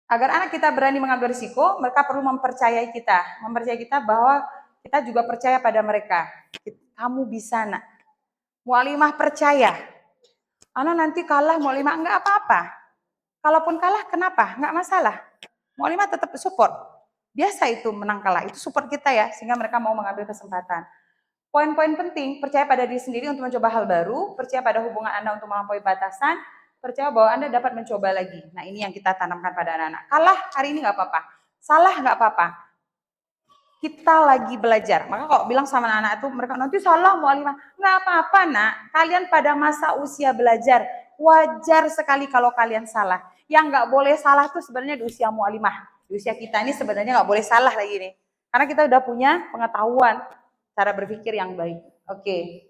S1: Agar anak kita berani mengambil risiko, mereka perlu mempercayai kita. Mempercayai kita bahwa kita juga percaya pada mereka. Kamu bisa nak. Mualimah percaya. Anak nanti kalah, mualimah enggak apa-apa. Kalaupun kalah, kenapa? Enggak masalah. Mualimah tetap support. Biasa itu menang kalah, itu support kita ya, sehingga mereka mau mengambil kesempatan. Poin-poin penting, percaya pada diri sendiri untuk mencoba hal baru, percaya pada hubungan Anda untuk melampaui batasan, percaya bahwa Anda dapat mencoba lagi. Nah ini yang kita tanamkan pada anak-anak. Kalah hari ini nggak apa-apa, salah nggak apa-apa. Kita lagi belajar. Maka kalau bilang sama anak-anak itu, mereka nanti salah mualimah. Nggak apa-apa nak, kalian pada masa usia belajar, wajar sekali kalau kalian salah. Yang nggak boleh salah tuh sebenarnya di usia mualimah. Di usia kita ini sebenarnya nggak boleh salah lagi nih. Karena kita udah punya pengetahuan, cara berpikir yang baik. Oke.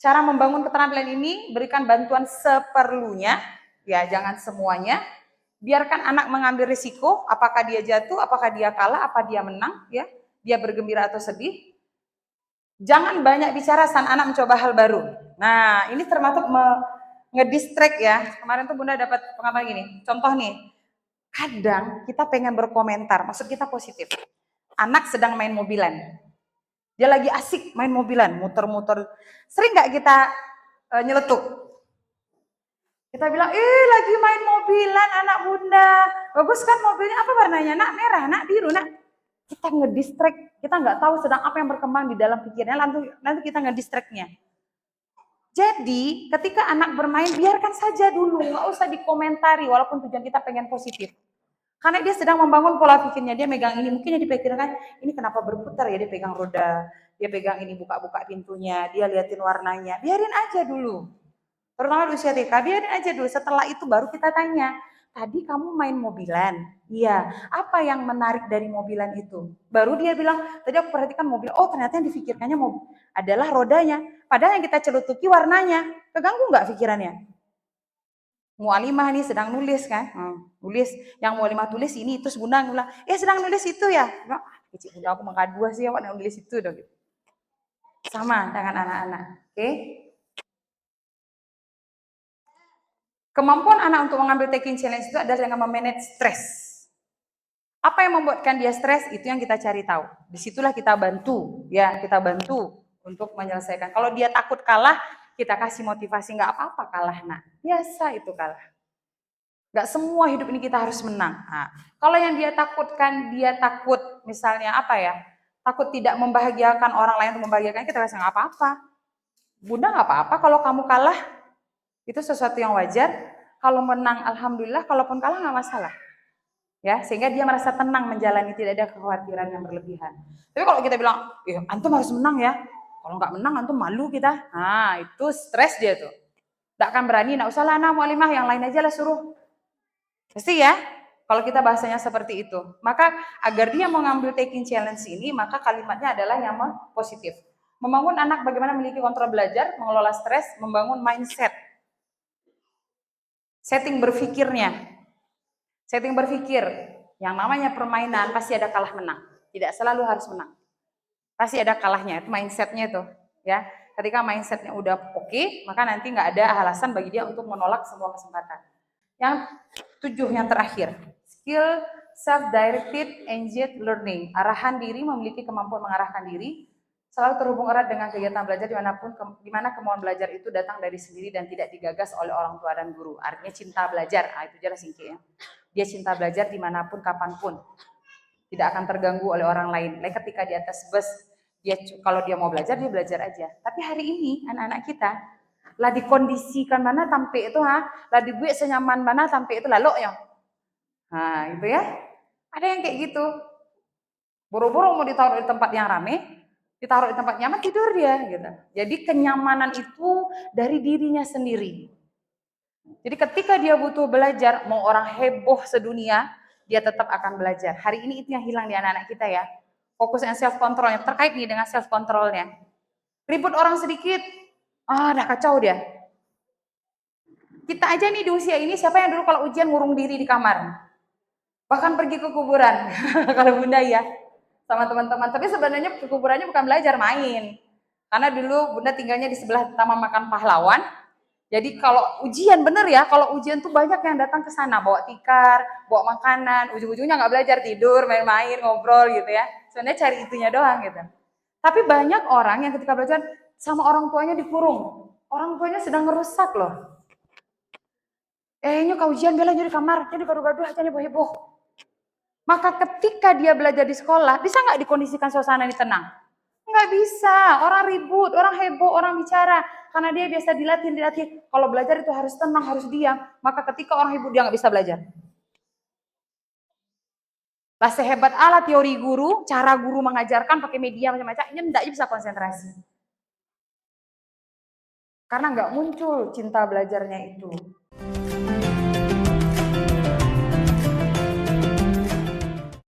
S1: Cara membangun keterampilan ini, berikan bantuan seperlunya, ya jangan semuanya. Biarkan anak mengambil risiko, apakah dia jatuh, apakah dia kalah, apa dia menang, ya. Dia bergembira atau sedih. Jangan banyak bicara saat anak mencoba hal baru. Nah, ini termasuk ngedistract ya. Kemarin tuh Bunda dapat pengalaman gini. Contoh nih, kadang kita pengen berkomentar, maksud kita positif. Anak sedang main mobilan. Dia lagi asik main mobilan, muter-muter. Sering nggak kita nyeletuk? Kita bilang, lagi main mobilan anak Bunda. Bagus kan mobilnya, apa warnanya? Nak, merah, nak, biru, nak. Kita ngedistract, kita nggak tahu sedang apa yang berkembang di dalam pikirnya, nanti kita ngedistractnya. Jadi, ketika anak bermain, biarkan saja dulu, nggak usah dikomentari, walaupun tujuan kita pengen positif. Karena dia sedang membangun pola pikirnya, dia megang ini, mungkin dia dipikirkan, ini kenapa berputar ya, dia pegang roda, dia pegang ini, buka-buka pintunya, dia liatin warnanya, biarin aja dulu. Terutama di usia TK, biarin aja dulu, setelah itu baru kita tanya, tadi kamu main mobilan. Iya, apa yang menarik dari mobilan itu? Baru dia bilang, tadi aku perhatikan mobil, oh ternyata yang difikirkannya adalah rodanya. Padahal yang kita celutuki warnanya. Keganggu nggak pikirannya? Mualimah nih sedang nulis kan, nulis yang Mualimah tulis ini, terus Bunda bilang, sedang nulis itu ya, kecil Bunda aku dua sih awak nulis itu dong. Sama dengan anak-anak, oke? Kemampuan anak untuk mengambil taking challenge itu adalah dengan memanage stres. Apa yang membuatkan dia stres itu yang kita cari tahu. Disitulah kita bantu, ya kita bantu untuk menyelesaikan. Kalau dia takut kalah, kita kasih motivasi, nggak apa-apa kalah nak, biasa itu kalah. Gak semua hidup ini kita harus menang. Nah, kalau yang dia takutkan, dia takut misalnya apa ya, takut tidak membahagiakan orang lain untuk membahagiakan kita, rasa nggak apa-apa. Bunda nggak apa-apa kalau kamu kalah, itu sesuatu yang wajar. Kalau menang, alhamdulillah. Kalaupun kalah nggak masalah. Ya, sehingga dia merasa tenang menjalani, tidak ada kekhawatiran yang berlebihan. Tapi kalau kita bilang, antum harus menang ya. Kalau nggak menang, antum malu kita. Nah, itu stres dia tuh. Nggak akan berani, nggak usah lah, nah, Mualimah, yang lain aja lah suruh. Pasti ya, kalau kita bahasanya seperti itu. Maka agar dia mengambil taking challenge ini, maka kalimatnya adalah yang positif. Membangun anak bagaimana memiliki kontrol belajar, mengelola stres, membangun mindset. Setting berpikirnya. Setting berpikir, yang namanya permainan pasti ada kalah menang. Tidak selalu harus menang. Pasti ada kalahnya, itu mindsetnya itu. Ya, ketika mindsetnya udah oke, maka nanti nggak ada alasan bagi dia untuk menolak semua kesempatan. Yang 7 yang terakhir, skill self-directed engaged learning. Arahan diri, memiliki kemampuan mengarahkan diri, selalu terhubung erat dengan kegiatan belajar dimanapun, di mana kemauan belajar itu datang dari sendiri dan tidak digagas oleh orang tua dan guru. Artinya cinta belajar, itu jelas singkatnya. Dia cinta belajar dimanapun, kapanpun. Tidak akan terganggu oleh orang lain. Lain ketika di atas bus, kalau dia mau belajar, dia belajar aja. Tapi hari ini, anak-anak kita, lah dikondisikan mana sampai itu, lah dibuat senyaman mana sampai itu, lalu ya. Nah, itu ya. Ada yang kayak gitu. Buru-buru mau ditaruh di tempat yang rame, ditaruh di tempat nyaman, tidur dia. Gitu. Jadi kenyamanan itu dari dirinya sendiri. Jadi ketika dia butuh belajar, mau orang heboh sedunia, dia tetap akan belajar. Hari ini itu yang hilang di anak-anak kita ya. Fokus and self controlnya, terkait nih dengan self controlnya. Ribut orang sedikit, dah kacau dia. Kita aja nih di usia ini, siapa yang dulu kalau ujian ngurung diri di kamar? Bahkan pergi ke kuburan, kalau Bunda ya, sama teman-teman. Tapi sebenarnya ke kuburannya bukan belajar, main. Karena dulu Bunda tinggalnya di sebelah Taman Makan Pahlawan. Jadi kalau ujian bener ya, kalau ujian tuh banyak yang datang ke sana, bawa tikar, bawa makanan, ujung-ujungnya nggak belajar, tidur, main-main, ngobrol gitu ya. Sebenarnya cari itunya doang gitu. Tapi banyak orang yang ketika belajar sama orang tuanya dikurung. Orang tuanya sedang ngerusak loh. Ini kau ujian bela di kamar, jadi gaduh-gaduh aja nih heboh. Maka ketika dia belajar di sekolah, bisa nggak dikondisikan suasana ini tenang? Nggak bisa, orang ribut, orang heboh, orang bicara. Karena dia biasa dilatih. Kalau belajar itu harus tenang, harus diam. Maka ketika orang heboh, dia nggak bisa belajar. Lah sehebat alat teori guru, cara guru mengajarkan pakai media macam-macam, ini nggak bisa konsentrasi. Karena nggak muncul cinta belajarnya itu.